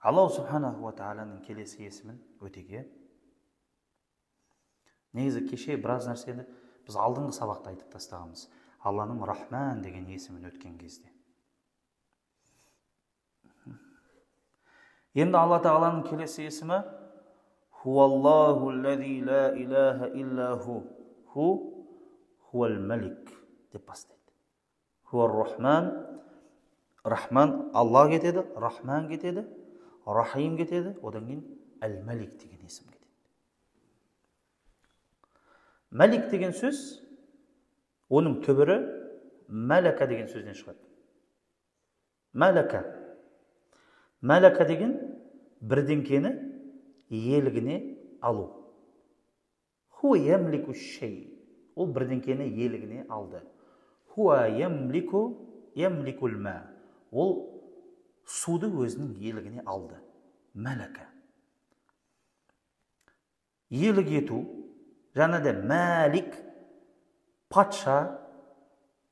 Аллах субханаху ва тағаланың келесі есімін өтеге. Негізі кеше біраз нәрсені біз алдыңғы сабақта айтып тастағанбыз. Алланың Рахман деген есімін өткен кезде. Енді Алла тағаланың келесі есімі Хуаллаху лази ла илаха иллаху хуал малик деп бастайды. Хуар Рахман, Рахман Алла кетеді, Рахман кетеді, Рахим кетеді, одан кейін Әл-Малик деген есім кетеді. Малик деген сөз, оның түбірі Малака деген сөзден шығады. Малака. Малака деген бірдеңкені иелігіне алу. Хуа ямлику шей. Ол бірдеңкені иелігіне алды. Хуа ямликул ма. Ол суды өзінің иелігіне алды. Малака. Иелік ету, және де малик, патша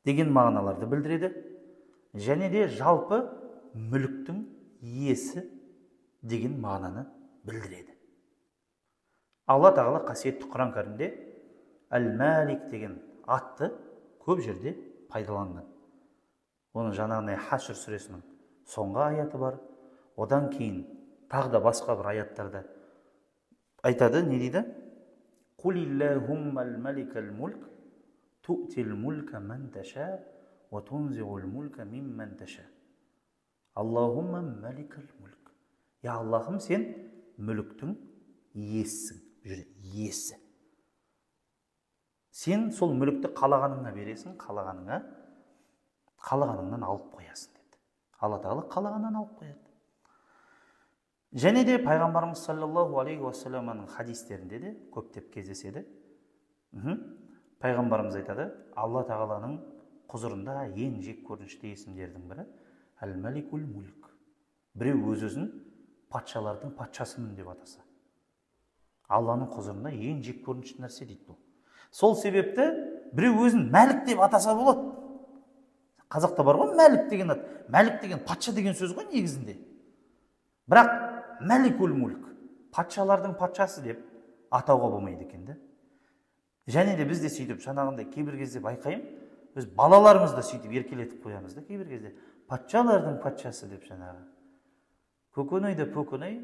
деген мағыналарды білдіреді. Және де жалпы мүліктің иесі деген мағынаны білдіреді. Алла тағала қасиетті Құран кәрімде Әл-Малик деген атты көп жерде пайдаланған. Оның жаңағындай Хашр сүресінің соңғы аяты бар. Одан кейін тағы да басқа бір аяттарда айтады, не дейді? Қулиллахуммал маликал мульк ту'тил мулька ман таша ва тунзиул мулька мимман таша. Аллахумма маликал мульк. Я Аллахым, сен мүліктің иесісің. Иесі. Сен сол мүлікті қалағаныңа бересің, қалағаныңнан алып қоясың деді. Алла тағала қалағаннан алып қояды. Және де пайғамбарымыз саллаллаху алейхи уассаламның хадистерінде де көптеп кездеседі. Пайғамбарымыз айтады, Алла тағаланың құзырында ең жек көрінішті есімдердің бірі Әл-Маликул мульк. Біреу өз-өзін патшалардың патшасымын деп атаса. Алланың құзырында ең жек көрінішті нәрсе дейді бұл. Сол себепті біреу өзін мәлік деп атаса болады. Қазақта бар ғой мәлік деген ат. Мәлік деген патша деген сөз ғой негізінде. Бірақ Маликул мульк, патшалардың патшасы деп атауға болмайды екен де. Және де біз де сөйтіп жаңағындай кейбір кезде байқаймын, біз балаларымызды сөйтіп еркелетіп қоямыз да кейбір кезде. Патшалардың патшасы деп жаңағы. Көкөнайда көкөнай,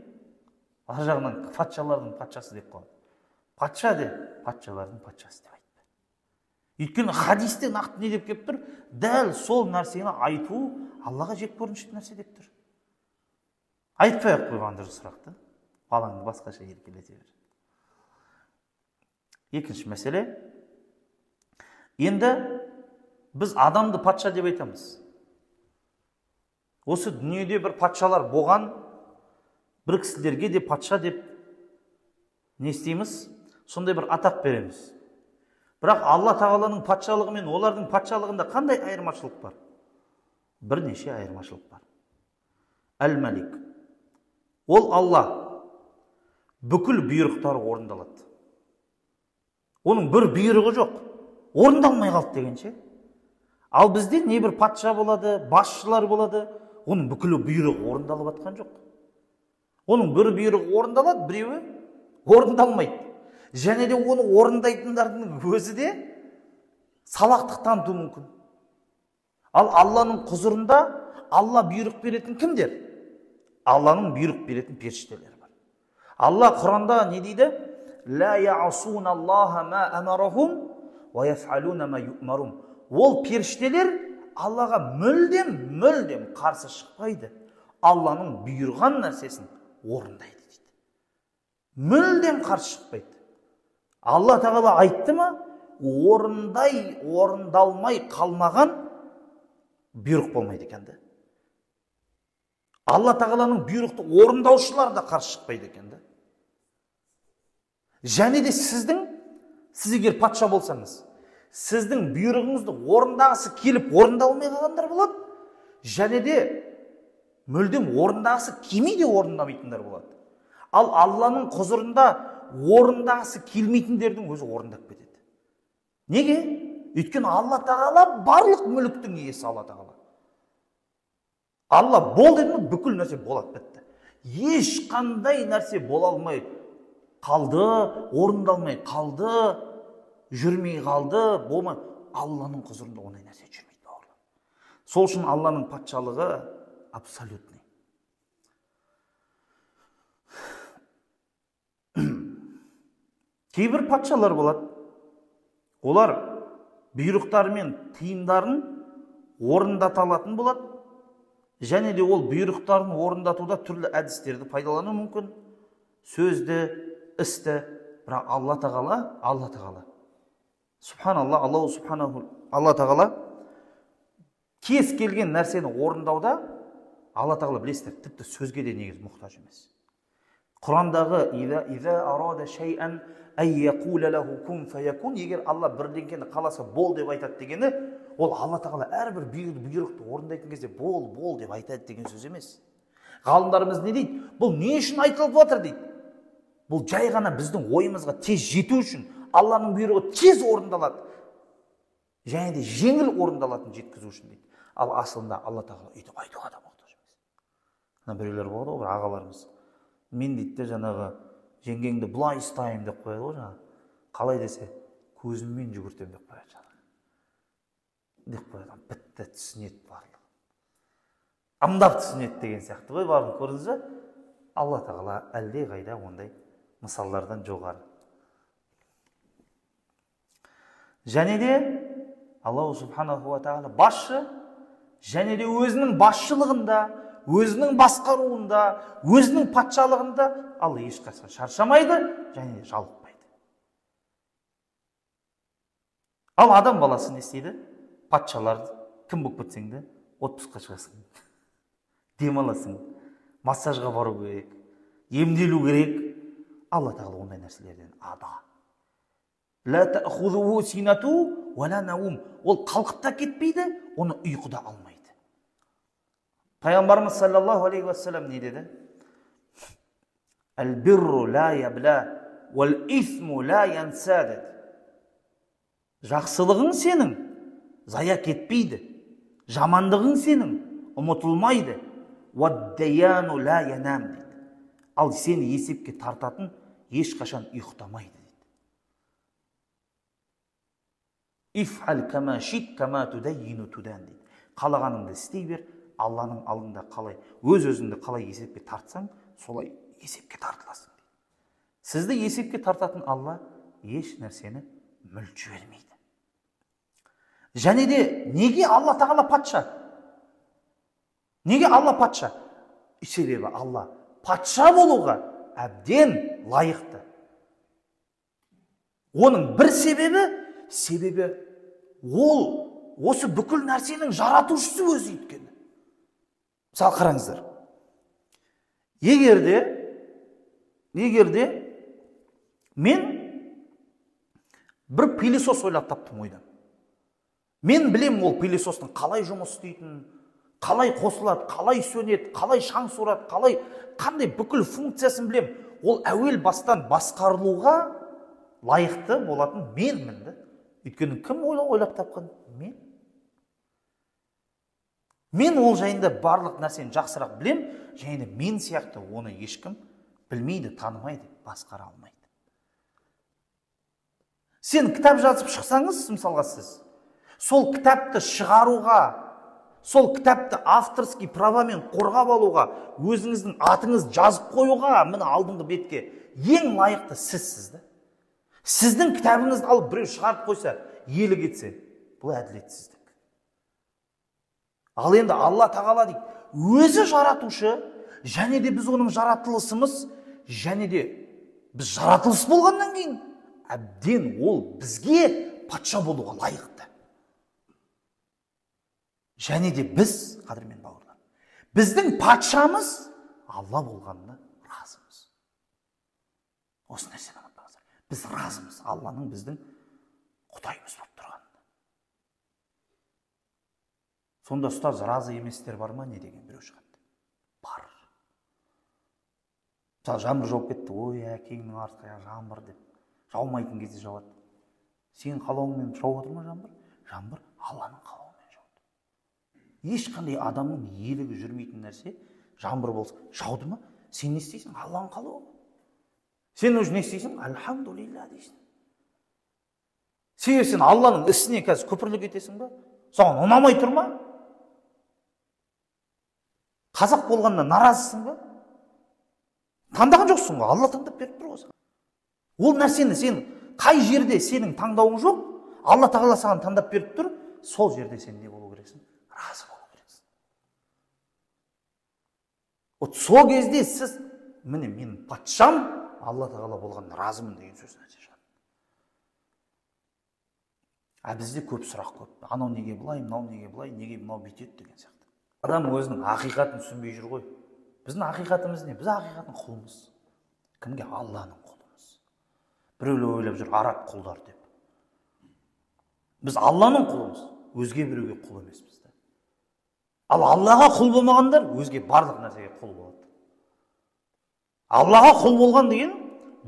ар жағынан патшалардың патшасы деп қояды. Патша де патшалардың патшасы деп айтты. Өйткені хадисте нақты не деп келіп тұр? Дәл сол нәрсені айту Аллаға жек көрінішті нәрсе деп тұр. Айтпай-ақ қойған дұрыс сұрақты. Балаңды басқаша еркелете бер. Екінші мәселе. Енді біз адамды патша деп айтамыз. Осы дүниеде бір патшалар болған, бір кісілерге де патша деп не істейміз? Сондай бір атақ береміз. Бірақ Алла тағаланың патшалығы мен олардың патшалығында қандай айырмашылық бар? Бірнеше айырмашылық бар. Әл-Малик. Ол Алла бүкіл бұйрықтары орындалады. Оның бір бұйрығы жоқ, орындалмай қалды дегенше. Ал бізде не бір патша болады, басшылар болады, оның бүкіл бұйрығы орындалып жатқан жоқ. Оның бір бұйрығы орындалады, біреуі орындалмайды. Және де оны орындайтындардың өзі де салақтық танытуы мүмкін. Ал Алланың құзырында Алла бұйрық беретін кімдер? Алланың бұйрық беретін періштелер бар. Алла Құранда не дейді? Ла яасуна Аллаха ма амарахум ва яфалуна ма юмарун. Ол періштелер Аллаға мүлдем қарсы шықпайды. Алланың бұйырған нәрсесін орындайды дейді. Мүлдем қарсы шықпайды. Алла тағала айтты ма, орындалмай қалмаған бұйрық болмайды екенді. Алла тағаланың бұйрықты орындаушылар да қарсы шықпайды екенді. Және де сіз егер патша болсаңыз, сіздің бұйрығыңызды орындағысы келіп орындалмай қалғандар болады. Және де мүлдем орындағысы келмей де орындамайтындар болады. Ал Алланың құзырында орындағысы келмейтіндердің өзі орындап кетеді. Неге? Өйткені Алла тағала барлық мүліктің иесі Алла тағала. Алла бол деді ме, бүкіл нәрсе болады бітті. ешқандай нәрсе бола алмай қалды, орындалмай қалды, жүрмей қалды, болмай. Алланың құзырында ондай нәрсе жүрмейді, бауырлар. Сол үшін Алланың патшалығы абсолютный. Кейбір патшалар болады. Олар бұйрықтары мен тыйымдарын орындата алатын болады. Және де ол бұйрықтарын орындатуда түрлі әдістерді пайдалану мүмкін. Сөзді, істі, бірақ Алла Тағала, Субханалла, Алла Тағала кез келген нәрсені орындауда Алла Тағала білесіздер, тіпті сөзге де негіз мұқтаж емес. Құрандағы егер Алла бірдеңкені қаласа бол деп айтады дегені, ол Алла Тағала әрбір бұйрықты орындайтын кезде бол деп айтады деген сөз емес. Ғалымдарымыз не дейді? Бұл не үшін айтылып отыр дейді? Бұл жай ғана біздің ойымызға тез жету үшін, Алланың бұйрығы тез орындалады, және де жеңіл орындалатын жеткізу үшін дейді. Ал асылында Алла Тағала өйтіп айтуға да мұқтаж емес. Мына біреулер болады ғой, бір ағаларымыз. Мен дейді жаңағы жеңгеңді бұлай ұстайын деп қояды ғой, жаңағы. Қалай десе, көзіммен жүгіртем деп қояды жаңағы. Деп қояды, бітті түсінеді барлығы. Аңдап түсінеді деген сияқты ғой, барын көрдіңіз бе? Алла Тағала әлде қайда ондай мысалдардан жоғары. Және де Аллаху Субханаху ва Тағала басшы, және де өзінің басшылығында, өзінің басқаруында, өзінің патшалығында Алла ешқашан шаршамайды, және де жалықпайды. Ал адам баласы не істейді? Патшалар кім болып кетсең де отпускқа шығасың, демаласың, массажға бару керек, емделу керек. Алла Тағала ондай нәрселерден ада. Ол қалқып та кетпейді, оны ұйқыда алмайды. Пайғамбарымыз саллаллаху алейхи уассалам не деді? Әл-бирру ла ябла, вәл-исму ла янса деді. Жақсылығың сенің зая кетпейді, жамандығың сенің ұмытылмайды. Вәд-даяну ла янам дейді. Ал сені есепке тартатын ешқашан ұйықтамайды дейді. Ифхал кама шит кама tudayinu tudan дейді. Қалағаныңды істей бер, Алланың алдында қалай, өз-өзіңді қалай есепке тартсаң, солай есепке тартыласың дейді. Сізді есепке тартатын Алла еш нәрсені мүлт жібермейді. Және де неге Алла Тағала патша? Неге Алла патша? Себебі Алла патша болуға әбден лайықты. Оның бір себебі ол осы бүкіл нәрсенің жаратушысы өзі еткені. Мысалы қараңыздар. Егерде мен бір пилесос ойлап таптым ойдан. Мен білем ол пилесостың қалай жұмыс істейтінін, қалай қосылады, қалай сөнеді, қалай шаң сорады, қандай бүкіл функциясын білем. Ол әуел бастан басқарылуға лайықты болатын менмін. Өйткені кім ойлап тапқан? Мен ол жайында барлық нәрсені жақсырақ білем, және де мен сияқты оны ешкім білмейді, танымайды, басқара алмайды. Сен кітап жазып шықсаңыз, мысалға сіз, сол кітапты шығаруға, сол кітапты авторский правамен қорғап алуға, өзіңіздің атыңыз жазып қоюға, міне алдыңғы бетке ең лайықты сізсіз. Сіздің кітабыңызды алып біреу шығарып қойса, елі кетсе, бұл әділетсіздік. Ал енді Алла Тағала дейді, өзі жаратушы, және де біз оның жаратылысымыз, және де біз жаратылыс болғаннан кейін, әбден ол бізге патша болуға лайықты. Және де біз, қадірмен бауырлар, біздің патшамыз Алла болғанына разымыз. Осы нәрсені ұмытпаңыздар. Біз разымыз Алланың біздің құдайымыз болып тұрғанына. Сонда ұстаз, разы еместер бар ма не деген біреу шығады? Бар. Мысалы, жаңбыр жауып кетті, ой, әкеңнің артқы жаңбыр деп. Жаумайтын кезде жауады. Сен қалауыңмен жауып отыр ма жаңбыр? Жаңбыр Алланың қалауымен жауды. Ешқандай адамның елігі жүрмейтін нәрсе жаңбыр болса, жауды ма? Сен не істейсің? Алланың қалауы. Сен уже не істейсің? Альхамдулилля дейсің. Себебі сен Алланың ісіне қазір күпірлік етесің ба? Саған ұнамай тұр ма? Қазақ болғанына наразысың ба? Таңдаған жоқсың ғой, Алла таңдап беріп тұр ғой. Ол нәрсені сен қай жерде сенің таңдауың жоқ, Алла тағала саған таңдап беріп тұр, сол жерде сен не болу керексің? Разы болу керексің. Вот сол кезде сіз, міне менің патшам Алла тағала болған разымын деген сөз нәрсе шығады. А бізде көп сұрақ көп. Анау неге былай, мынау неге былай, неге мынау бүйтеді деген сияқты. Адам өзінің ақиқатын түсінбей жүр ғой. Біздің ақиқатымыз не? Біз ақиқаттың құлымыз. Кімге? Алланың құлымыз. Біреулер ойлап жүр араб құлдар деп. Біз Алланың құлымыз, өзге біреуге құл емеспіз. Ал Аллаға құл болмағандар өзге барлық нәрсеге құл болады. Аллаға құл болған деген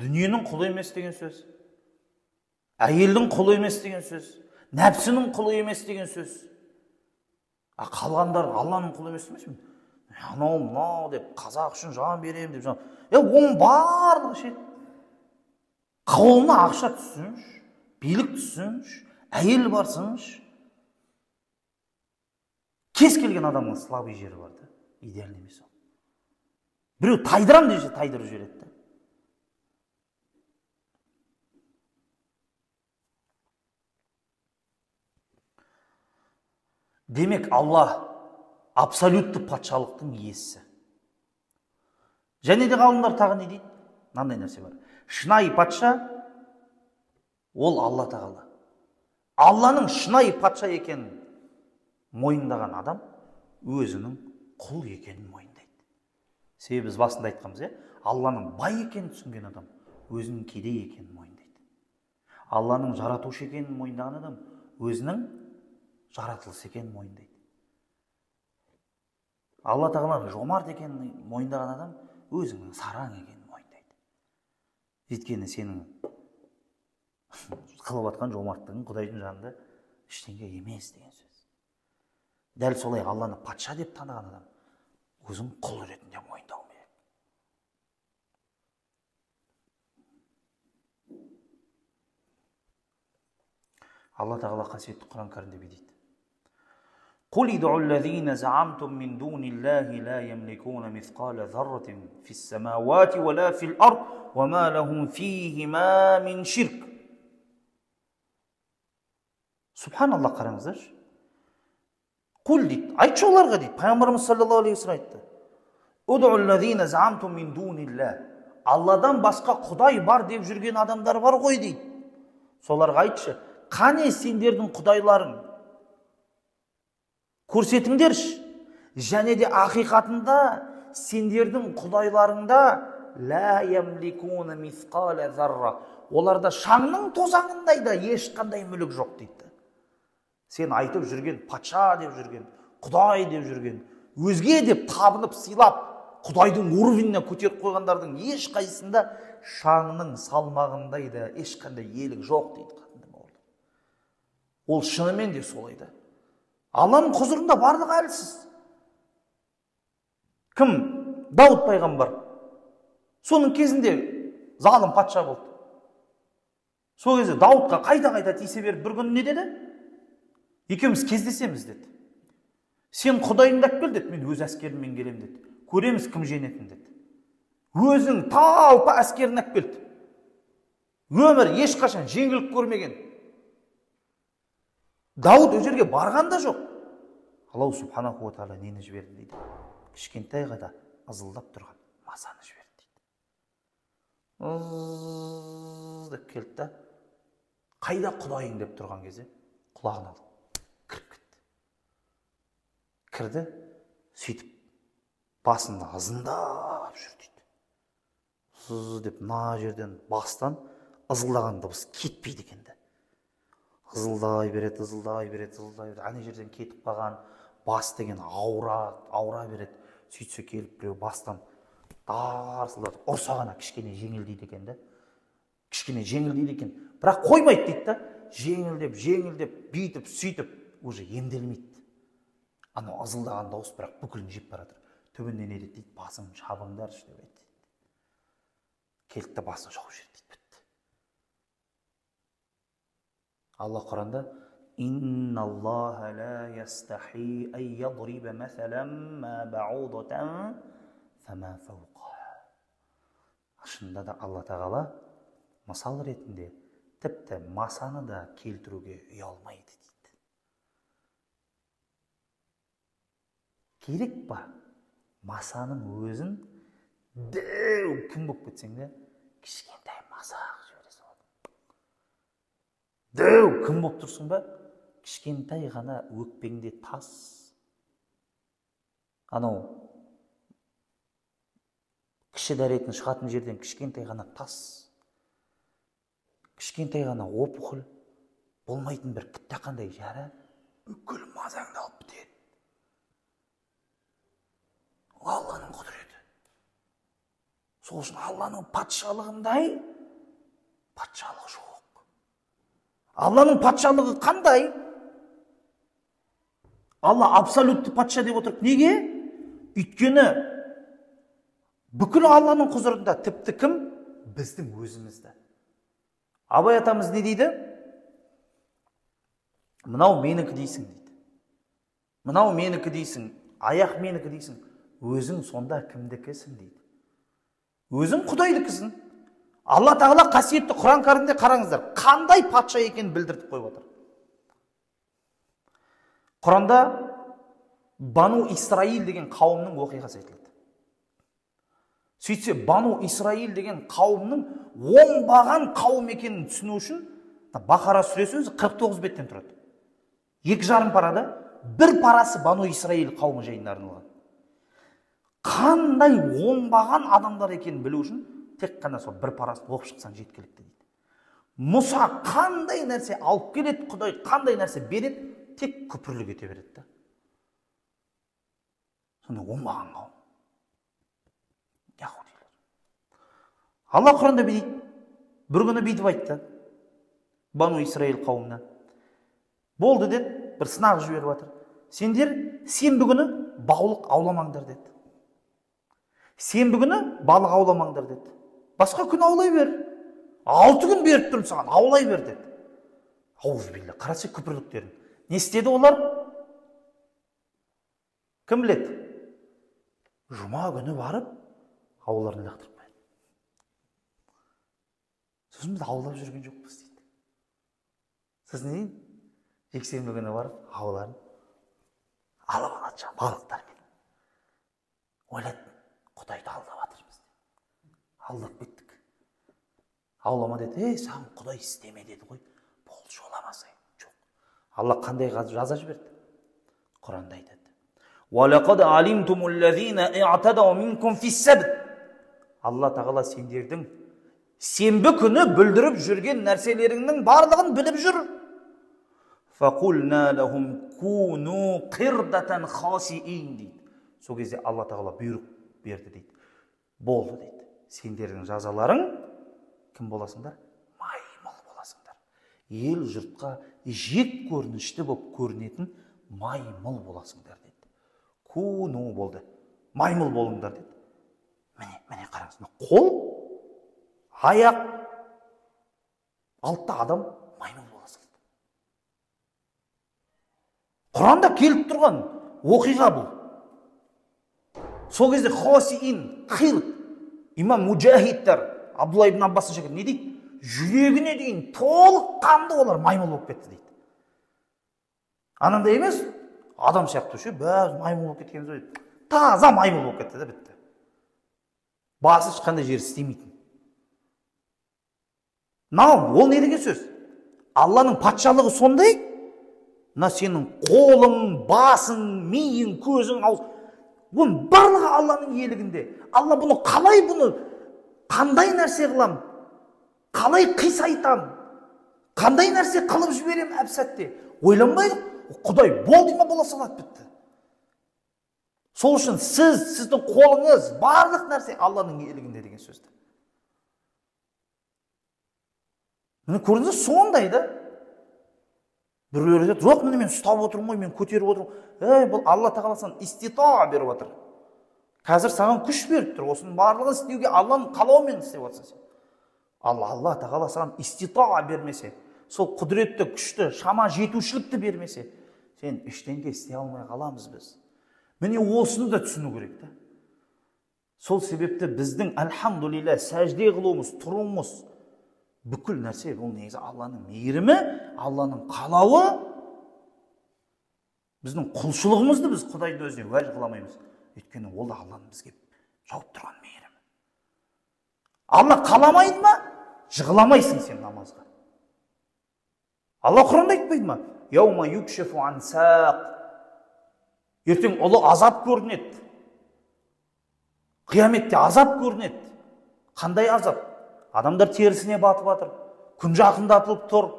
дүниенің құлы емес деген сөз. Әйелдің құлы емес деген сөз. Нәпсінің құлы емес деген сөз. Қалғандар Алланың құлы емес емес пе? Анау мынау деп қазақ үшін жан берем деп жан. Оның барлығы ше. Қолына ақша түссінші, билік түссінші, әйел барсыншы. Кез келген адамның слабый жері бар да, идеальный емес ол. Біреу тайдырам десе тайдырып жібереді да. Демек, Алла абсолютті патшалықтың иесі. Және де ғалымдар тағы не дейді? Мынандай нәрсе бар. Шынайы патша ол Алла тағала. Алланың шынайы патша екенін мойындаған адам өзінің құл екенін мойындайды. Себебі біз басында айтқанбыз, Алланың бай екенін түсінген адам өзінің кедей екенін мойындайды. Алланың жаратушы екенін мойындаған адам өзінің жаратылысы екенін мойындайды. Алла тағаланың жомарт екенін мойындаған адам өзінің сараң екенін мойындайды. Өйткені сенің қылып жатқан жомарттығың Құдайдың жанында ештеңе емес деген сөз. Дәл солай Алланы патша деп таныған адам өзін құл ретінде мойындау керек. Алла тағала қасиетті Құран кәрімде дейді: قل ادعوا الذين زعمتم من دون الله لا يملكون مثقال ذرة في السماوات ولا في الأرض وما لهم فيهما من شرك. Субханалла, қараңыздар. Құл дейді, айтшы оларға дейді, пайғамбарымыз саллаллаху алейхи вассалам айтты: уд'у аллазина заамтум мин дунилла. Алладан басқа құдай бар деп жүрген адамдар бар ғой дейді. Соларға айтшы, қане сендердің құдайларың? Көрсетіңдерші. Және де ақиқатында сендердің құдайларыңда ла ямликуна мисқала зарра. Оларда шаңның тозаңындай да ешқандай мүлік жоқ дейді. Сен айтып жүрген, патша деп жүрген, құдай деп жүрген, өзге деп табынып сыйлап, құдайдың уровеніне көтеріп қойғандардың ешқайсында шаңның салмағындай да ешқандай иелік жоқ дейді. Ол шынымен де солай да. Алланың құзырында барлығы әлсіз. Кім? Дауд пайғамбар. Соның кезінде залым патша болды. Сол кезде Даудқа қайта тиісе беріп бір күн не деді? Екеуміз кездесеміз деді. Сен құдайыңды алып кел деді, мен өз әскеріммен келем деді. Көреміз кім жеңетін деді. Өзің талпа әскерін алып келді. Өмір ешқашан жеңіліп көрмеген. Дауд ол жерге барған да жоқ. Аллах субханаху ва тағала нені жіберді дейді? Кішкентай ғана ызылдап тұрған масаны жіберді дейді. Деп келді да, қайда құдайың деп тұрған кезде құлағын алып кіріп кетті. Кірді, сөйтіп басында ызыңдап жүр дейді. Зыз деп мына жерден бастан ызылдаған дыбыс кетпейді екен де. Ызылдай береді. Ана жерден кетіп қалған бас деген ауыра береді. Сөйтсе келіп біреу бастан дарсылдатып ұрса ғана кішкене жеңілдейді екен де. Кішкене жеңілдейді екен. Бірақ қоймайды дейді да. Жеңілдеп, бүйтіп, сөйтіп уже емделмейді. Анау ызылдаған дауыс бірақ бүкілін жеп баратыр. түбінде не дейді? Басын шабыңдаршы деп айтты. Келді де басын шауып жіберді дейді. Бітті. Алла Құранда Инна Аллаха ла ястахи ан ядриба масалан ма баудатан фама фауқаха. Шынында да Алла Тағала мысал ретінде тіпті масаны да келтіруге ұялмайды дейді. Керек па? Масаның өзін дәу кім болып кетсең де, кішкентай масақ жібере салады. Дәу кім болып тұрсың ба? Кішкентай ғана өкпеңде тас. Анау кіші дәретін шығатын жерден кішкентай ғана тас, кішкентай ғана опухоль болмайтын бір кітақандай жара бүкіл мазаңды алып бітеді. Алланың құдіреті. Сол үшін Алланың патшалығындай патшалық жоқ. Алланың патшалығы қандай? Алла абсолютті патша деп отыр. Неге? Өйткені бүкіл Алланың құзырында, тіпті кім? Біздің өзімізді. Абай атамыз не дейді? Мынау менікі дейсің дейді. Мынау менікі дейсің, аяқ менікі дейсің. Өзің сонда кімдікісің дейді. Өзің Құдайдікісің. Алла Тағала қасиетті Құран кәрімде қараңыздар, қандай патша екенін білдіртіп қойып отыр. Құранда Бану Исраил деген қауымның оқиғасы айтылады. Сөйтсе, Бану Исраил деген қауымның оңбаған қауым екенін түсіну үшін Бақара сүресі өзі 49 беттен тұрады. 2,5 парада, бір парасы Бану Исраил қауымы жайына арналған. Қандай оңбаған адамдар екенін білу үшін тек қана сол бір парасын оқып шықсаң жеткілікті дейді. Мұса қандай нәрсе алып келеді, Құдай қандай нәрсе береді, тек күпірлік ете береді. Сонда оңбаған қауым. Яһудилер. Алла Құранда дейді, бір күні бүйтіп айтты Бану Исраил қауымына. Болды деді, бір сынақ жіберіп жатыр. Сендер сенбі күні балық ауламаңдар деді. Сенбі күні балық ауламаңдар деді. Басқа күн аулай бер. 6 күн беріп тұрмын саған, аулай бер деді. Аузбилля, қарасы күпірліктерін. Не істеді олар? Кім біледі? Жұма күні барып, ауларын лақтырып қойды. Сосын біз аулап жүрген жоқпыз дейді. Сіз не? Жексенбі күні барып, ауларын алып алады балықтармен. Ойлады, Құдайды алдап жатырмыз. Алдап кеттік. Аулама деді, саған Құдай істеме деді ғой. Бол жоламасай. Жоқ. Алла қандай жаза жіберді? Құранда айтады. وَلَقَدْ عَلِمْتُمُ الَّذِينَ اِعْتَدَوْا مِنْكُمْ فِي السَّبْتِ. Алла Тағала сендердің сенбі күні бүлдіріп жүрген нәрселеріңнің барлығын біліп жүр. فَقُلْنَا لَهُمْ كُونُوا قِرْدَةً خَاسِئِينَ дейді. Сол кезде Алла Тағала бұйрық берді дейді. Болды дейді. Сендердің жазаларың кім боласыңдар? Маймыл боласыңдар. Ел жұртқа жек көрінішті болып көрінетін маймыл боласыңдар дейді. Куну болды. Маймыл болыңдар дейді. Міне қараңыз. Қол, аяқ, алтта адам маймыл боласыңдар. Құранда келіп тұрған оқиға бұл. Сол кезде хосиин, қил, имам Мужахидтар, Абдулла ибн Аббастың шәкірті не дейді? Жүрегіне дейін толық қанды олар маймыл болып кетті дейді. Анандай емес, адам сияқты ше, бәрі маймыл болып кеткеніміз дейді. Таза маймыл болып кетті де бітті. Басы ешқандай жері істемейтін. Ол не деген сөз? Алланың патшалығы сондай, мына сенің қолың, басың, миың, көзің, ауыз, бұның барлығы Алланың иелігінде. Алла бұны қалай, қандай нәрсе қылам, қалай қисайтам, қандай нәрсе қылып жіберем әп сәтте. Ойланбайды, Құдай бол дейме бола салады бітті. Сол үшін сіздің қолыңыз, барлық нәрсе Алланың иелігінде деген сөзді. Міне көрдіңіз, сондай да. Біреулер айтады, жоқ, міне мен ұстап отырмын ғой, мен көтеріп отырмын. Бұл Алла Тағала саған истита беріп отыр. Қазір саған күш беріп тұр. Осының барлығын істеуге Алланың қалауымен істеп отырсың сен. Алла тағала саған иститаа бермесе, сол құдіретті, күшті, шама жетушілікті бермесе, сен ештеңе істей алмай қаламыз біз. Міне осыны да түсіну керек та. Сол себепті біздің әлхамдулилля сәжде қылуымыз, тұруымыз, бүкіл нәрсе бұл негізі Алланың мейірімі, Алланың қалауы. Біздің құлшылығымызды біз Құдайдың өзіне уәж қыламаймыз. Өйткені ол да Алланың бізге жауып тұрған мейірімі. Алла қаламайды ма? Жығыламайсың сен намазға. Алла Құранда айтпайды ма? Яума юкшифу ан сақ. Ертең ұлы азап көрінеді. Қияметте азап көрінеді. Қандай азап? Адамдар терісіне батып жатыр. Күн жақындатылып тұр.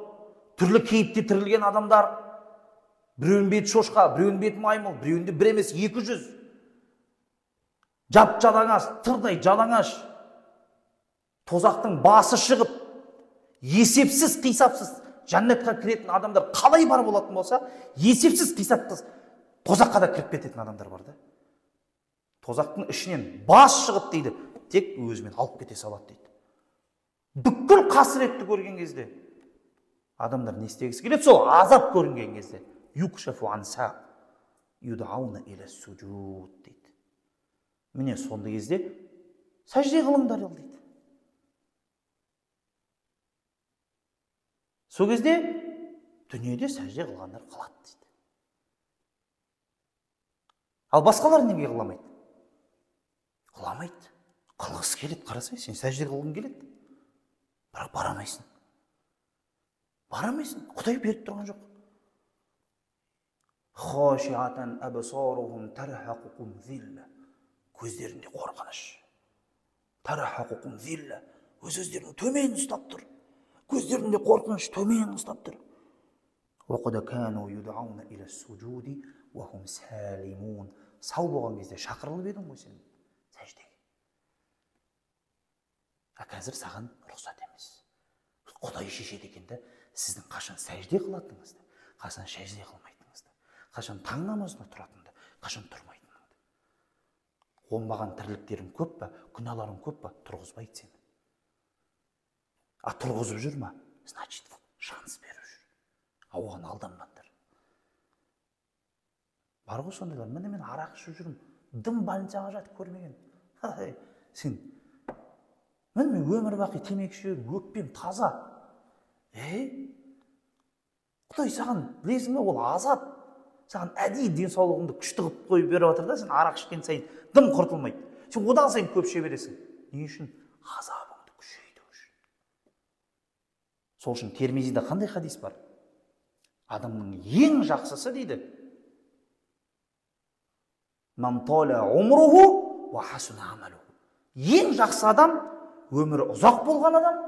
Түрлі кейіпте тірілген адамдар. Біреуінің беті шошқа, біреуінің беті маймыл, біреуінде бір емес 200. Жап-жалаңаш, тырдай жалаңаш. Тозақтың басы шығып, есепсіз, қисапсыз жәннатқа кіретін адамдар қалай бар болатын болса, есепсіз, қисапсыз тозаққа да кіріп кететін адамдар бар да. Тозақтың ішінен бас шығып дейді, тек өзімен алып кете салады дейді. Бүкіл қасіретті көрген кезде адамдар не істегісі келеді? Сол азап көрінген кезде юкшафу ан сақ юдауна иля суджуд дейді. Міне сондай кезде сәжде қылыңдар дейді. Сол кезде дүниеде сәжде қылғандар қылады дейді. Ал басқалар неге қыламайды? Қыламайды. Қылғысы келеді, қарасай, сен сәжде қылғың келеді. Бірақ барамайсың. Барамайсың. Құдай беріп тұрған жоқ. Хошиатан абсарухум тархақуқум зилла. Көздерінде қорқыныш. Тархақуқум зилла. Өз-өздерінің төмен ұстап тұр. Көздерінде қорқыныш төмен ұстап тұр. Уақада кану юдауна иля суджуди уахум салимун. Сау болған кезде шақырылып едің ғой сен сәждеге. Қазір саған рұқсат емес. Құдай шешеді екен де, сіздің қашан сәжде қылатыныңызды, қашан сәжде қылмайтыныңызды, қашан таң намазына тұратыныңды, қашан тұрмайтыныңды. Оңбаған тірліктерің көп па, күнәларың көп па, тұрғызбайды сені. А тұрғызып жүр ма? Значит, шанс беріп жүр. Оған алданбаңдар. Бар ғой сондайлар. Міне мен арақ ішіп жүрмін. Дым больницаға жатып көрмеген. Сен, мен өмір бақи темекі шегіп, өкпем таза. Құдай саған, білесің бе, ол азап. Саған әдейі денсаулығыңды күшті қылып қойып беріп жатыр да, сен арақ ішкен сайын дым құртылмайды. Сен одан сайын көп іше бересің. Не үшін? Азабыңды күшейту үшін. Сол үшін Термизиде қандай хадис бар? Адамның ең жақсысы дейді. Ман тола умруху ва хасуна амалуху. Ең жақсы адам, өмірі ұзақ болған адам,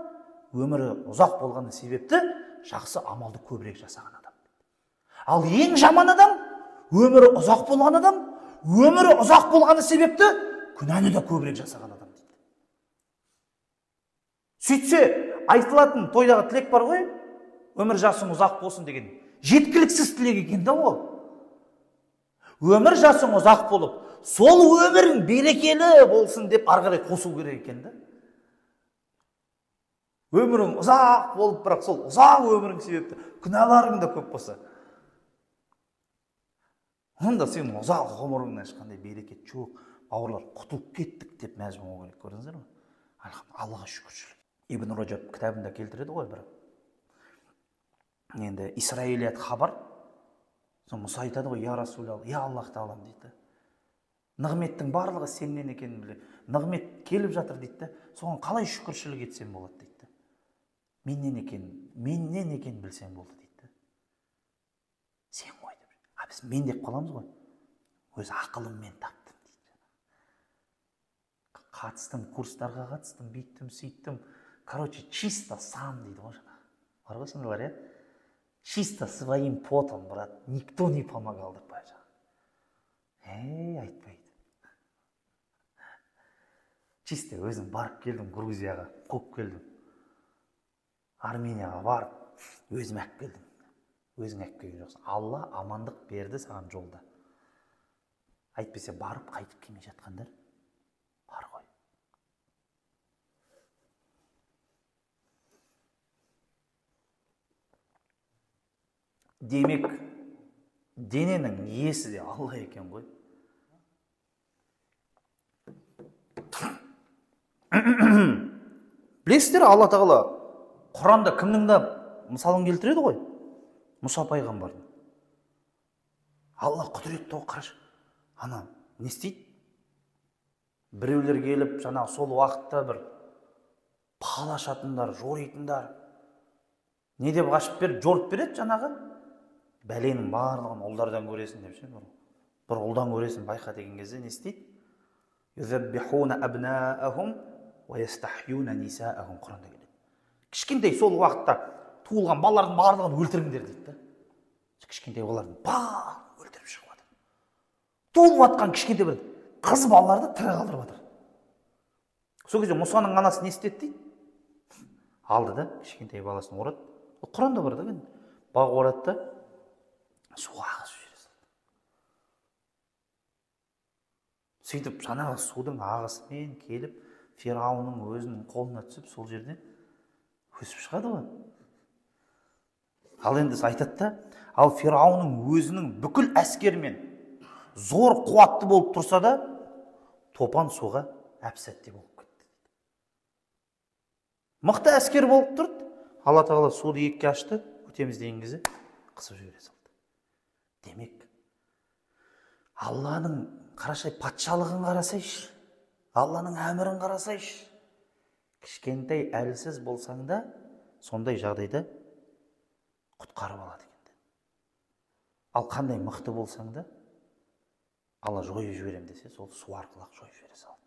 өмірі ұзақ болғаны себепті жақсы амалды көбірек жасаған адам. Ал ең жаман адам, өмірі ұзақ болған адам, өмірі ұзақ болғаны себепті күнәні де көбірек жасаған адам дейді. Сөйтсе, айтылатын тойдағы тілек бар ғой, өмір жасың ұзақ болсын деген. Жеткіліксіз тілек екен де ол. Өмір жасың ұзақ болып, сол өмірің берекелі болсын деп арғарай қосу керек екен де. Өмірің ұзақ болып, бірақ сол ұзақ өмірің себепті күнәларың да көп болса, онда сен ұзақ ғұмырыңнан ешқандай берекет жоқ, бауырлар, құтылып кеттік деп мәз болмау керек, көрдіңіздер ме? Аллаға шүкіршілік. Ибн Раджаб кітабында келтіреді ғой бір. Енді Исраилият хабар, сол Мұса айтады ғой, я Расулалла, я Аллах Тағалам дейді. Нығметтің барлығы сенен екенін біле. Нығмет келіп жатыр дейді. Соған қалай шүкіршілік етсем болады дейді. Менен екен білсем болды дейді. Сен ғой деп. Біз мен деп қаламыз ғой. Өз ақылыммен таптым дейді. Қатыстым, курстарға қатыстым, бүйттім, сөйттім. Короче, чисто сам дейді ғой жаңа. Бар ғой сондайлар, иә? Чисто своим потом, брат, никто не помогал деп бай жаңа. Айтпайды. Чисто өзім барып келдім Грузияға, қуып келдім. Арменияға барып, өзім әкіп келдім. Өзің әкіп келген жоқсың. Алла амандық берді саған жолда. Айтпесе барып қайтып келмей жатқандар Демек, дененің иесі де Алла екен ғой. Білесіздер, Алла тағала Құранда кімнің да мысалын келтіреді ғой? Мұса пайғамбардың. Алла құдіретті ғой, қарашы. Ана не істейді? Біреулер келіп, жаңағы сол уақытта бір пал ашатындар, жоритындар. Не деп ашып беріп, жорып береді жаңағы? Бәленің барлығын ұлдардан көресің деп ше. Бір ұлдан көресің, байқа деген кезде не істейді? Юзаббихуна абнаахум ва ястахюна нисаахум, Құранда келеді. Кішкентай сол уақытта туылған балалардың барлығын өлтіріңдер дейді. Кішкентай балалардың барлығын өлтіріп шығып жатыр. Туылып жатқан кішкентай бір қыз балаларды тірі қалдырып жатыр. Сол кезде Мұсаның анасы не істеді дейді? Алды да кішкентай баласын орады. Құранда бар да, баг орады да суға ағызып жібере салды. Сөйтіп жаңағы судың ағысымен келіп Фирауынның өзінің қолына түсіп, сол жерден өсіп шығады ғой. Ал енді айтады да, ал Фирауынның өзінің бүкіл әскерімен зор қуатты болып тұрса да, топан суға әп-сәтте болып кетті. Мықты әскер болып тұрды, Алла тағала суды екіге ашты, өтеміз деген кезде қысып жібере салды. Демек, Алланың қарашай патшалығын қарасайшы, Алланың әмірін қарасайшы. Кішкентай әлсіз болсаң да, сондай жағдайда құтқарып алады екен. Ал қандай мықты болсаң да, Алла жойып жіберем десе, сол су арқылы жойып жібере салады.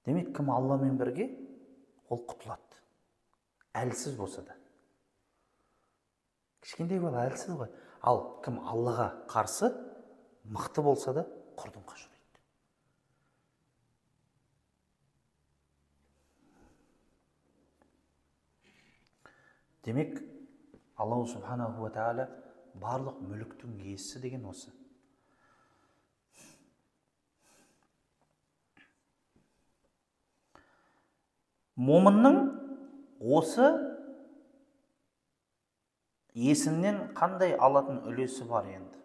Демек, кім Алламен бірге, ол құтылады. Әлсіз болса да. Кішкентай бала әлсіз ғой. Ал кім Аллаға қарсы, мықты болса да, құрдымға ұшырайды. Демек, Аллаху субханаху ва тағала барлық мүліктің иесі деген осы. Момынның осы есімнен қандай алатын үлесі бар енді?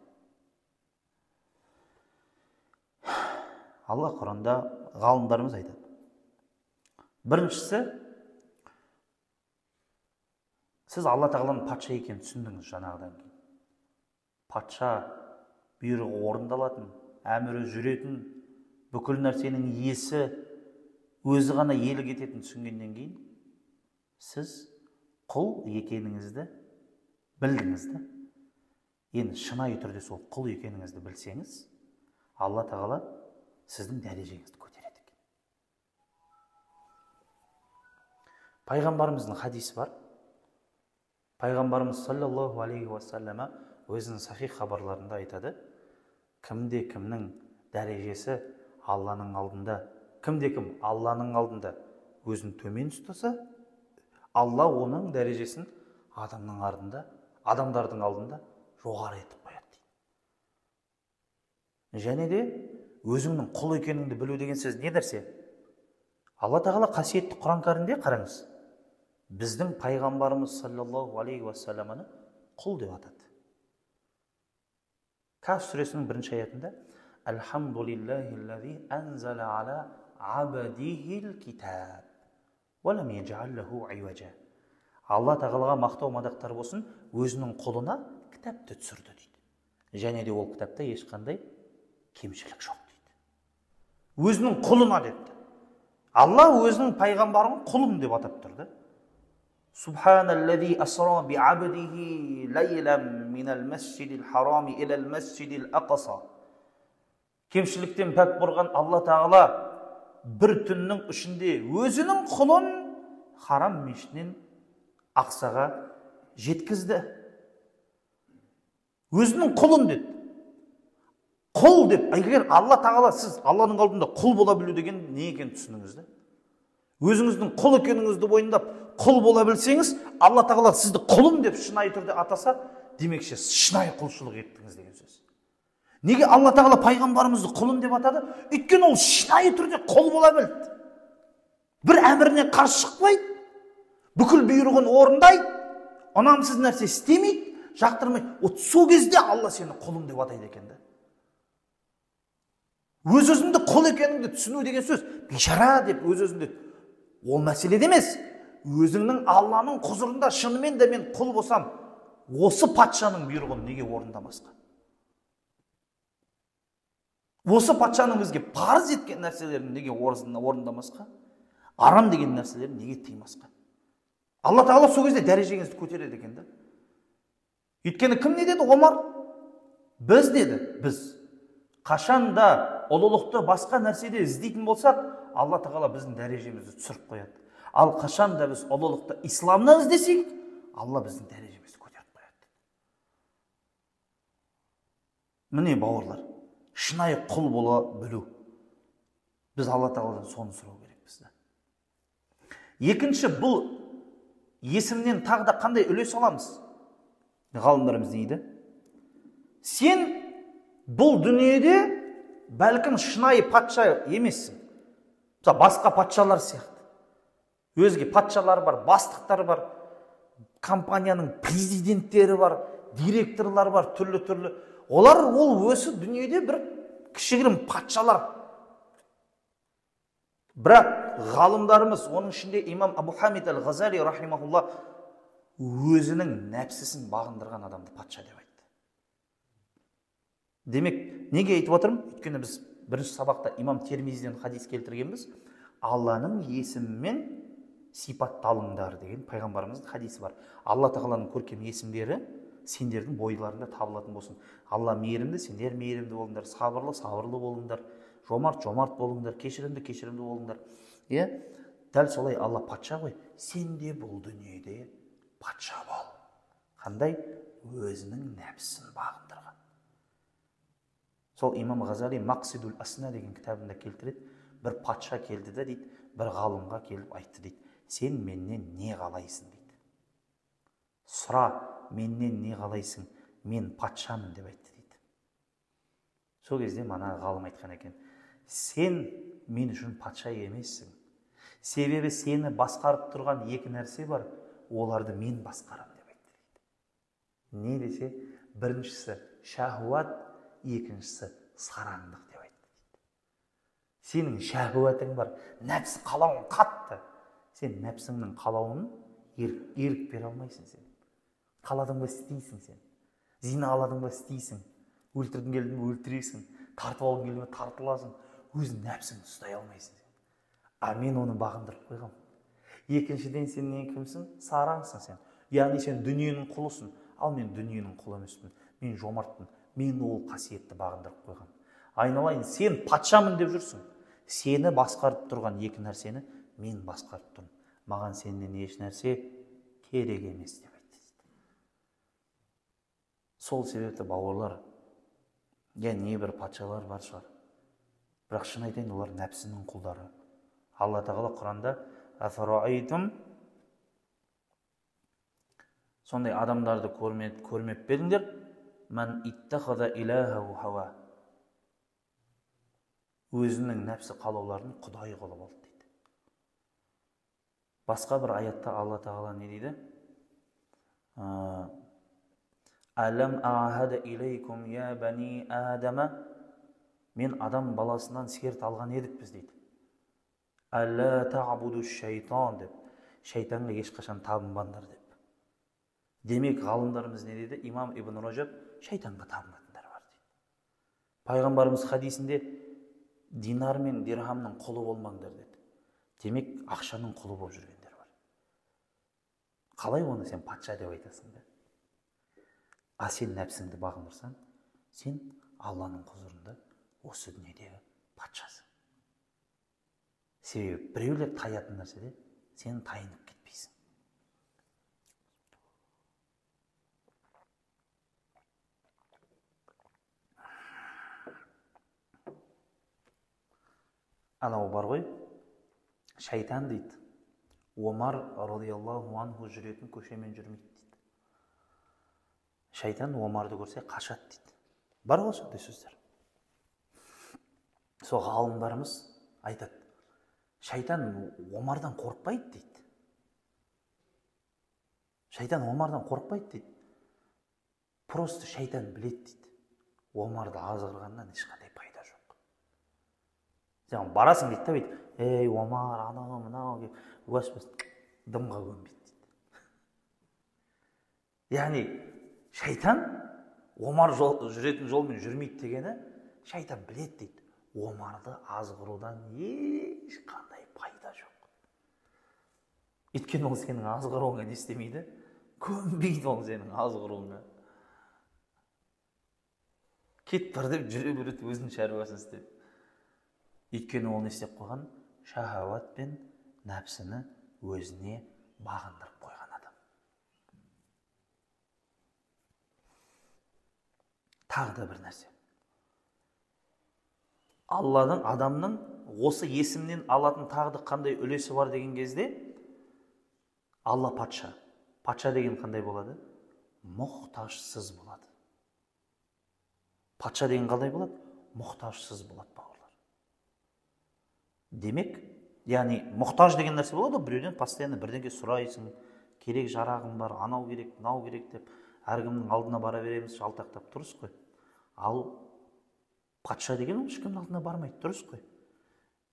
Алла Құранда ғалымдарымыз айтады. Біріншісі, сіз Алла тағаланың патша екенін түсіндіңіз жаңағыдан кейін. Патша бұйрығы орындалатын, әмірі жүретін, бүкіл нәрсенің иесі, өзі ғана иелік ететін түсінгеннен кейін, сіз құл екеніңізді білдіңіз. Енді шынайы түрде сол құл екеніңізді білсеңіз, Алла тағала сіздің дәрежеңізді көтереді екен. Пайғамбарымыздың хадисі бар. Пайғамбарымыз саллаллаху алейхи уассалама өзінің сахих хабарларында айтады, кімде кімнің дәрежесі Алланың алдында, кімде кім Алланың алдында өзін төмен ұстаса, Алла оның дәрежесін адамдардың алдында жоғары етіп қояды. Және де өзіңнің құл екеніңді білу деген сөз не нәрсе? Алла тағала қасиетті Құран кәрімде қараңыз. Біздің пайғамбарымыз саллаллаху алейхи уассаламаны құл деп атады. Каф сүресінің 1-ші аятында Алхамдулиллахиллази анзала ала абдихил китаб ва лам яджал лаху иважа. Алла тағалаға мақтау мадақтар болсын, өзінің құлына кітапты түсірді дейді. Және де ол кітапта ешқандай кемшілік жоқ дейді. Өзінің құлына деді. Алла өзінің пайғамбарын құлым деп атап тұрды. Субханаллази асра би абдихи лайлан минал масжидил харами илал масжидил ақса. Кемшіліктен пәк бұрған Алла тағала бір түннің ішінде өзінің құлын харам мешітінен Ақсаға жеткізді. Өзінің құлын деді. Құл деп, егер Алла тағала сіз Алланың алдында құл бола білу деген не екен түсініңізді? Өзіңіздің құл екеніңізді бойындап құл бола білсеңіз, Алла тағала сізді құлым деп шынайы түрде атаса, демекші шынайы құлшылық еттіңіз деген сөз. Неге Алла тағала пайғамбарымызды құлым деп атады? Өйткені ол шынайы түрде құл бола білді. Бір әміріне қарсы шықпайды, бүкіл бұйрығын орындайды, ұнамсыз нәрсе істемейді, жақтырмайды. Вот сол кезде Алла сені құлым деп атайды екен да. Өз-өзіңді құл екеніңді түсіну деген сөз, бейшара деп өз-өзіңді, ол мәселеде емес. Өзіңнің Алланың құзырында шынымен де мен құл болсам, осы патшаның бұйрығын неге орындамасқа? Осы патшаның бізге парыз еткен нәрселерін неге орындамасқа? Арам деген нәрселерін неге тыймасқа? Алла Тағала сол кезде дәрежеңізді көтереді екен да. Өйткені кім не деді? Омар. Біз деді, біз. Қашанда ұлылықты басқа нәрседе іздейтін болсақ, Алла Тағала біздің дәрежемізді түсіріп қояды. Ал қашанда біз ұлылықты исламнан іздесек, Алла біздің дәрежемізді көтеріп қояды. Міне бауырлар, шынайы құл бола білу. Біз Алла Тағаладан соны сұрау керекпіз. Екінші, бұл есімнен тағы да қандай үлес аламыз? Ғалымдарымыз дейді, сен бұл дүниеде бәлкім шынайы патша емессің. Басқа патшалар сияқты. Өзге патшалар бар, бастықтар бар, компанияның президенттері бар, директорлар бар, түрлі-түрлі. Олар ол өсі дүниеде бір кішігірім патшалар. Бірақ ғалымдарымыз, оның ішінде имам Абу Хамид әл-Ғазали рахимахулла, өзінің нәпсісін бағындырған адамды патша деп айтты. Демек, неге айтып отырмын? Өйткені біз бірінші сабақта имам Термизиден хадис келтіргенбіз. Алланың есімімен сипатталыңдар деген пайғамбарымыздың хадисі бар. Алла Тағаланың көркем есімдері сендердің бойларында табылатын болсын. Алла мейірімді, сендер мейірімді болыңдар, сабырлы, сабырлы болыңдар, жомарт, жомарт болыңдар, кешірімді, кешірімді болыңдар. Дәл солай Алла патша ғой. Сен де бұл дүниеде патша бол. Қандай? Өзінің нәпсісін бағындырған. Сол имам Ғазали Мақсидул Асна деген кітабында келтіреді. Бір патша келді да дейді, бір ғалымға келіп айтты дейді, сен меннен не қалайсың дейді. Сұра, меннен не қалайсың, мен патшамын деп айтты дейді. Сол кезде мана ғалым айтқан екен, сен мен үшін патша емессің. Себебі сені басқарып тұрған екі нәрсе бар, оларды мен басқарам деп айтты дейді. Не десе, біріншісі шахуат, екіншісі сараңдық деп айтты дейді. Сенің шахуатың бар, нәпсі қалауың қатты. Сен нәпсіңнің қалауын ерік бере алмайсың сен. Қаладың ба істейсің сен. Зина аладың ба істейсің. Өлтірдің келдің ба өлтіресің. Тартып алғың келдің ба тартыласың. Өз нәпсіңді ұстай алмайсың сен. А мен оны бағындырып қойғам. Екіншіден сен не кімсің? Сараңсың сен. Яғни сен дүниенің құлысың. Ал мен дүниенің құлы емеспін. Мен жомартпын. Мен ол қасиетті бағындырып қойғам. Айналайын, сен патшамын деп жүрсің. Сені басқарып тұрған екі нәрсені мен басқарып тұрмын. Маған сенен еш нәрсе керек емес деп айтты. Сол себепті бауырлар, небір патшалар бар шығар. Бірақ шын айтайын, олар нәпсінің құлдары. Алла Тағала Құранда «Афараайтум» сондай адамдарды көрмеп беріңдер. «Мән иттахаза илахаху хава» өзінің нәпсі қалауларын құдай қылып алды дейді. Басқа бір аятта Алла Тағала не дейді? «Әлем ахада илейкум я бани адама» мен адам баласынан серт алған едік біз дейді. «Әллә та'буду шайтан» деп, шайтанға ешқашан табынбаңдар деп. Демек ғалымдарымыз не дейді? Имам Ибн Раджаб шайтанға табынатындар бар дейді. Пайғамбарымыз хадисінде динар мен дирхамның құлы болмаңдар деді. Демек ақшаның құлы болып жүргендер бар. Қалай оны сен патша деп айтасың да? А сен нәпсіңді бағындырсаң, сен Алланың құзырында осы дүниедегі патшасың. Себебі біреулер таятын нәрседе сен тайынып кетпейсің. Анау бар ғой, шайтан дейді, Омар радиаллаху анху жүретін көшемен жүрмейді дейді. Шайтан Омарды көрсе қашады дейді. Бар ғой сондай сөздер. Сол ғалымдарымыз айтады, шайтан Омардан қорықпайды дейді. Шайтан Омардан қорықпайды дейді. Просто шайтан біледі дейді. Омарды азғырғаннан ешқандай пайда жоқ. Сен барасың дейді, бүйтіп, ей Омар, анау мынау деп уәж-уәж дымға көнбейді дейді. Яғни шайтан Омар жүретін жолмен жүрмейді дегені, шайтан біледі дейді. Омарды азғырудан ешқандай пайда жоқ. Өйткені ол сенің азғыруыңа не істемейді? Көнбейді ол сенің азғыруыңа. Кет бір деп жүре береді, өзінің шаруасын істеп. Өйткені ол не істеп қойған? Шахауат пен нәпсіні өзіне бағындырып қойған адам. Тағы да бір нәрсе. Алладың, адамның осы есімнен алатын тағы да қандай үлесі бар деген кезде, Алла патша. Патша деген қандай болады? Мұқтажсыз болады. Патша деген қалай болады? Мұқтажсыз болады, бауырлар. Демек, яғни мұқтаж деген нәрсе болады, біреуден постоянно бірдеңе сұрайсың, керек жарағым бар, анау керек, мынау керек деп, әркімнің алдына бара береміз, жалтақтап тұрыс қой. Ал патша деген ол ешкімнің алдына бармайды, тұрыс қой.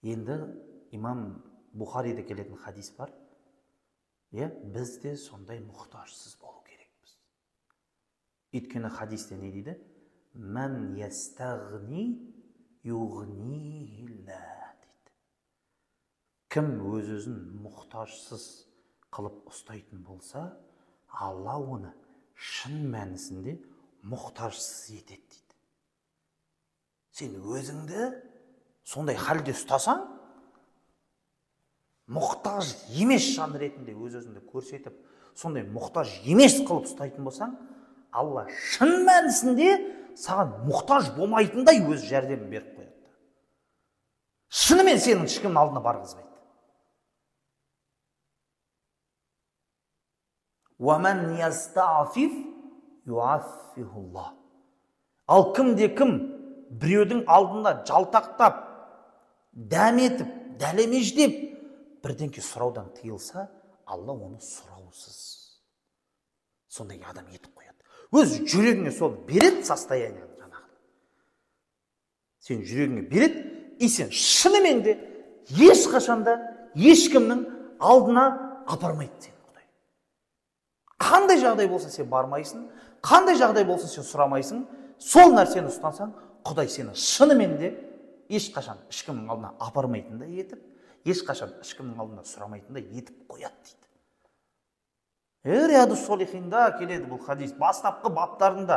Енді имам Бухариде келетін хадис бар. Біз де сондай мұқтажсыз болу керекпіз. Өйткені хадисте не дейді? Мән ястағни юғнихилла дейді. Кім өз-өзін мұқтажсыз қылып ұстайтын болса, Алла оны шын мәнісінде мұқтажсыз етеді дейді. Сен өзіңді сондай халде ұстасаң, мұқтаж емес жан ретінде өз-өзіңді көрсетіп, сондай мұқтаж емес қылып ұстайтын болсаң, Алла шын мәнісінде саған мұқтаж болмайтындай өз жәрдемін беріп қояды. Шынымен сенің ешкімнің алдына барғызбайды. وَمَنْ يَسْتَعْفِفْ يُعَفِّهُ اللَّهُ. Ал кімде-кім біреудің алдында жалтақтап, дәметіп, дәлемеждеп, бірдеңке сұраудан тыйылса, Алла оны сұраусыз сондай адам етіп қояды. Өз жүрегіңе сол береді состоянияны жаңағы. Сен жүрегіңе береді, и сен шынымен де ешқашанда ешкімнің алдына апармайды сені Құдай. Қандай жағдай болсын сен бармайсың, қандай жағдай болсын сен сұрамайсың, сол нәрсені ұстансаң, Құдай сені шынымен де ешқашан ешкімнің алдына апармайтындай етіп, ешқашан ешкімнің алдында сұрамайтындай етіп қояды дейді. Риаду солихинда келеді бұл хадис. Бастапқы баптарында,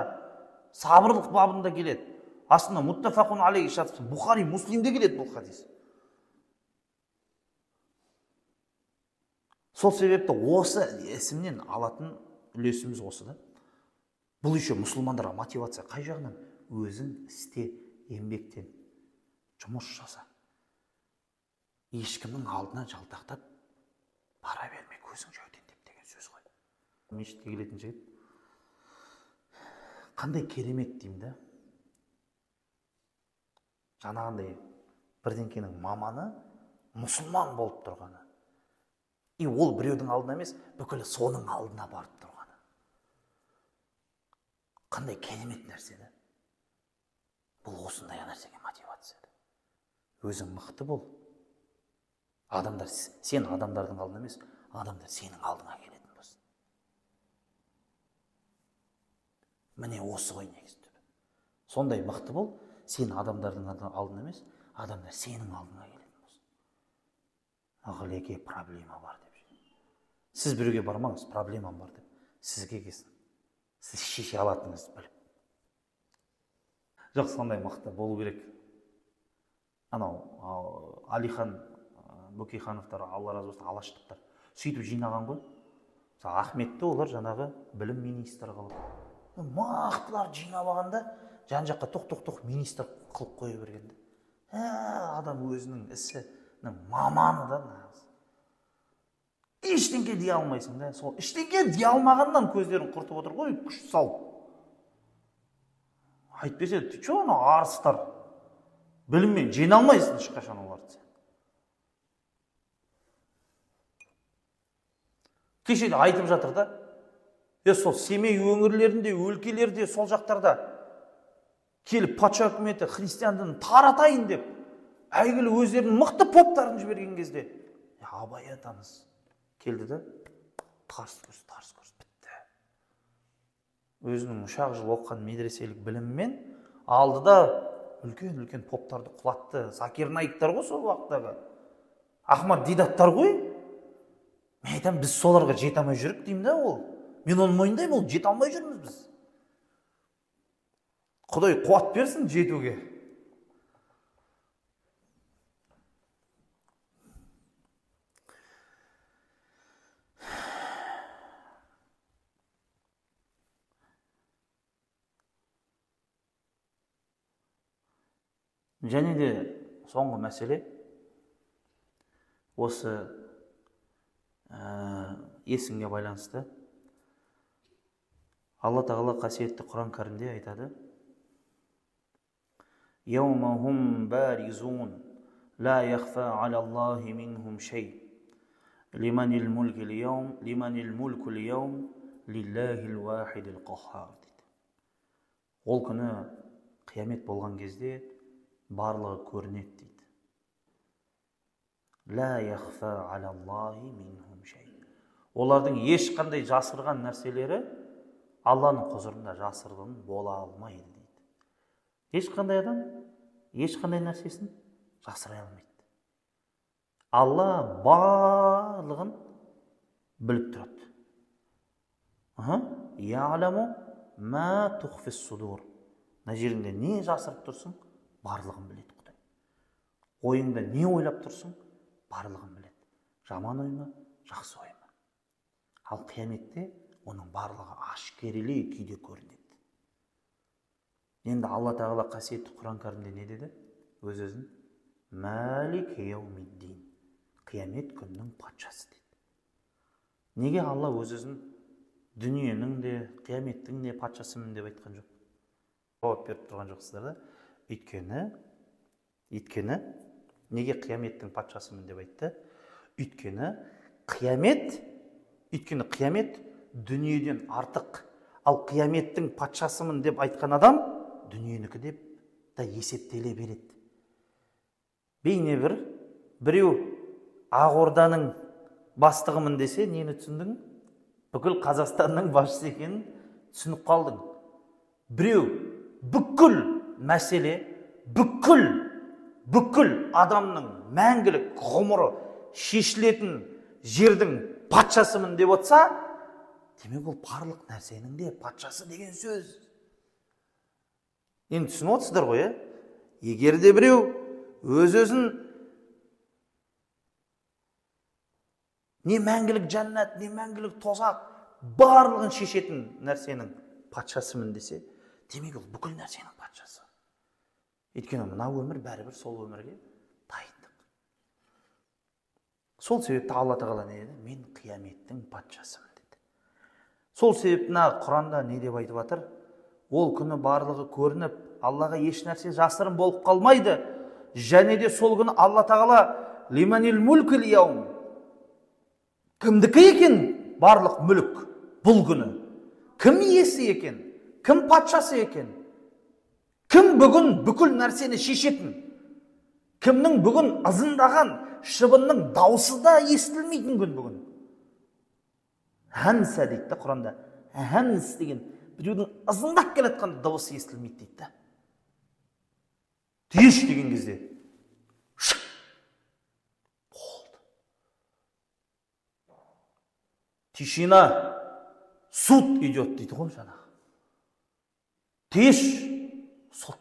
сабырлық бабында келеді. Астында муттафақун алейхи шатысы, Бухари, Муслимде келеді бұл хадис. Сол себепті осы есімнен алатын үлесіміз осы да. Бұл еще мұсылмандарға мотивация қай жағынан? Өзің істе, еңбектен, жұмыс жаса. Ешкімнің алдына жалтақтап бара берме, көзің жәутеңдеп деген сөз ғой. Мешітке келетін жігіт, қандай керемет деймін да. Жаңағындай бірдеңкенің маманы мұсылман болып тұрғаны. И ол біреудің алдына емес, бүкілі соның алдына барып тұрғаны. Қандай керемет нәрсені. Бұл осындай нәрсеге мотивация. Өзің мықты бол. Адамдар, сен адамдардың алдына емес, адамдар сенің алдыңа келетін болсын. Міне осы ғой негізі. Сондай мықты бол, сен адамдардың алдына емес, адамдар сенің алдыңа келетін болсын. Ғалеке проблема бар деп. Сіз біреуге бармаңыз, проблемам бар деп. Сізге келсін. Сіз шеше алатыныңызды біліп. Жоқ, сондай мықты болу керек. Анау Алихан Бөкейхановтар, Алла разы болсын, алаштықтар сөйтіп жинаған ғой. Ахметті олар жаңағы білім министрі қылып. Мақтылар жинап алғанда, жан-жаққа тоқ министр қылып қоя бергенде. Адам өзінің ісінің маманы да нағыз. Ештеңке дей алмайсың да. Сол ештеңке дей алмағаннан көздерін құртып отыр ғой, күш салып. Айтпесе, ты че анау арыстар? Біліммен жеңе алмайсың ешқашан оларды. Кешеде айтып жатыр да, Сол Семей өңірлерінде, өлкелерде, сол жақтарда келіп патша үкіметі христиан дінін таратайын деп, әйгілі өздерінің мықты поптарын жіберген кезде, Абай атамыз келді да, тарс көрс бітті. Өзінің ұшақ жыл оқыған медреселік біліммен алды да үлкен поптарды құлатты. Закир Наиктар ғой сол уақыттағы. Ахмад Дидаттар ғой. Мен айтам, біз соларға жете алмай жүрік деймін да ол. Мен оны мойындаймын, ол жете алмай жүрміз біз. Құдай қуат берсін жетуге. Және де соңғы мәселе осы есімге байланысты. Алла Тағала қасиетті Құран кәрімде айтады: "Яумахум баризун, ла яхфа алаллахи минхум шей, лиманил мулкул яум, лиллахил вахидил қаххар" дейді. Ол күні қиямет болған кезде барлығы көрінеді дейді. Ла яхфа алаллахи минхум шей. Олардың ешқандай жасырған нәрселері Алланың құзырында жасырын бола алмайды дейді. Ешқандай адам ешқандай нәрсесін жасыра алмайды. Алла барлығын біліп тұрады. Я'ламу ма тухфис судур. Мына жеріңде не жасырып тұрсың, барлығын біледі Құдай. Ойыңда не ойлап тұрсың, барлығын біледі. Жаман ой ма, жақсы ой ма. Ал қияметте оның барлығы ашкерелей күйде көрінеді. Енді Алла Тағала қасиетті Құран кәрімде не деді? Өз-өзін Малик яумиддин, қиямет күннің патшасы деді. Неге Алла өз-өзін дүниенің де, қияметтің де патшасымын деп айтқан жоқ? Жауап беріп тұрған жоқсыздар да? Өйткені неге қияметтің патшасымын деп айтты? Өйткені қиямет дүниеден артық. Ал қияметтің патшасымын деп айтқан адам дүниенікі деп та есептеле береді. Бейне біреу Ақорданың бастығымын десе, нені түсіндің? Бүкіл Қазақстанның басшысы екенін түсініп қалдың. Біреу бүкіл мәселе, бүкіл адамның мәңгілік ғұмыры шешілетін жердің патшасымын деп отса, демек ол барлық нәрсенің де патшасы деген сөз. Енді түсініп отырсыздар ғой, егер де біреу өз-өзін не мәңгілік жәннат, не мәңгілік тозақ, барлығын шешетін нәрсенің патшасымын десе, демек ол бүкіл нәрсенің патшасы. Өйткені мына өмір бәрібір сол өмірге дайындық. Сол себепті Алла Тағала не деді? Мен қияметтің патшасымын деді. Сол себепті Құранда не деп айтып жатыр? Ол күні барлығы көрініп, Аллаға еш нәрсе жасырын болып қалмайды. Және де сол күні Алла Тағала лиманил мулкул яум, кімдікі екен барлық мүлік бұл күні? Кім иесі екен? Кім патшасы екен? Кім бүгін бүкіл нәрсені шешетін? Кімнің бүгін ызыңдаған шыбынның даусы да естілмейтін күн бүгін? Хәмса дейді Құранда. Хәмс деген біреудің ызыңдап келе жатқан дауысы естілмейді дейді. Тиеш деген кезде болды. Тишина, суд идет дейді ғой жаңағы. Тиеш, суд,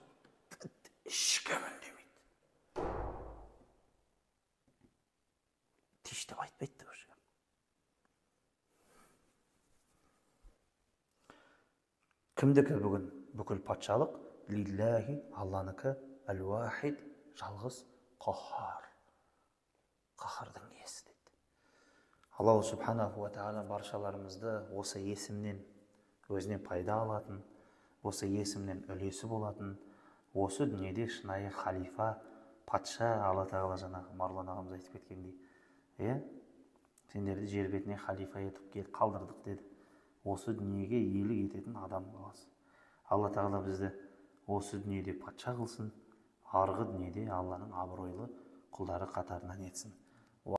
ешкім үндемейді. Тиеш деп айтпайды да уже. Кімдікі бүгін бүкіл патшалық? Лиллахи, Алланыкі, әл-вахид, жалғыз, қаххар. Қахардың иесі дейді. Аллаху субханаху ва тағала баршаларымызды осы есімнен өзіне пайда алатын, осы есімнен үлесі болатын, осы дүниеде шынайы халифа, патша, Алла Тағала жаңағы Марлан ағамыз айтып кеткендей, сендерді жер бетіне халифа етіп қалдырдық деді. осы дүниеге иелік ететін адам баласы. Алла тағала бізді осы дүниеде патша қылсын, арғы дүниеде Алланың абыройлы құлдары қатарынан етсін.